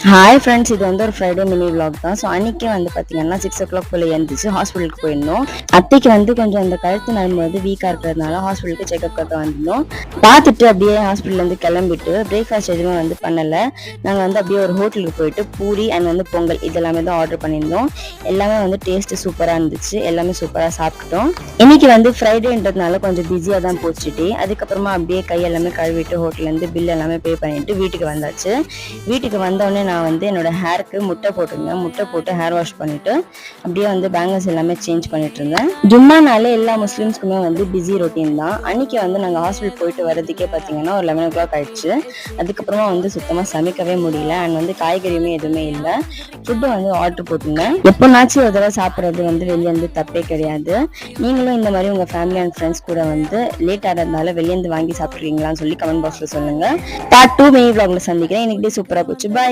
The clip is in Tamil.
ஹாய் ஃப்ரெண்ட்ஸ், இது வந்து ஒரு ஃப்ரைடே மினி விலாக் தான். ஸோ அன்றைக்கே வந்து பார்த்தீங்கன்னா 6 o'clock போல் எழுந்துச்சு ஹாஸ்பிட்டலுக்கு போயிருந்தோம். அத்தைக்கு வந்து கொஞ்சம் அந்த கழுத்து நரம்பு வந்து வீக்காக இருக்கிறதுனால ஹாஸ்பிட்டலுக்கு செக்அப்காக வந்திருந்தோம். பார்த்துட்டு அப்படியே ஹாஸ்பிட்டல்லேருந்து கிளம்பிட்டு பிரேக்ஃபாஸ்ட் எதுவுமே வந்து பண்ணலை. நாங்கள் வந்து அப்படியே ஒரு ஹோட்டலுக்கு போயிட்டு பூரி அண்ட் வந்து பொங்கல் இதெல்லாமே தான் ஆர்டர் பண்ணியிருந்தோம். எல்லாமே வந்து டேஸ்ட்டு சூப்பராக இருந்துச்சு. எல்லாமே சூப்பராக சாப்பிட்டோம். இன்றைக்கி வந்து ஃப்ரைடேன்றதுனால கொஞ்சம் பிஸியாக தான் போச்சுட்டு அதுக்கப்புறமா அப்படியே கை எல்லாமே கழுவிட்டு ஹோட்டல்லேருந்து பில் எல்லாமே பே பண்ணிவிட்டு வீட்டுக்கு வந்தாச்சு. வீட்டுக்கு வந்தோடனே நான் வந்து என்னோட ஹேருக்கு முட்டை போட்டிருந்தேன். முட்டை போட்டு ஹேர் வாஷ் பண்ணிட்டு அப்படியே வந்து பேங்கிள்ஸ் எல்லாமே சேஞ்ச் பண்ணிட்டு இருந்தேன். ஜும்மானாலே எல்லா முஸ்லீம்ஸ்க்குமே வந்து பிஸி ரொட்டீன் தான். அன்னைக்கு வந்து நாங்கள் ஹாஸ்பிட்டல் போயிட்டு வரதுக்கே பார்த்தீங்கன்னா ஒரு 11 o'clock ஆயிடுச்சு. அதுக்கப்புறமா வந்து சுத்தமாக சமைக்கவே முடியல. அண்ட் வந்து காய்கறியுமே எதுவுமே இல்லை. ஃபுட்டு வந்து ஆர்டர் போட்டிருந்தேன். எப்போனாச்சும் ஒரு தடவை சாப்பிட்றது வந்து வெளியே வந்து தப்பே கிடையாது. நீங்களும் இந்த மாதிரி உங்கள் ஃபேமிலி அண்ட் ஃப்ரெண்ட்ஸ் கூட வந்து லேட் ஆகிறதுனால வெளியேந்து வாங்கி சாப்பிட்றீங்களான்னு சொல்லி கமெண்ட் பாக்ஸில் சொல்லுங்கள். பார்ட் 2 மினி விலாக்ல சந்திக்கிறேன். இன்னைக்கு சூப்பராக போச்சு. பாய்.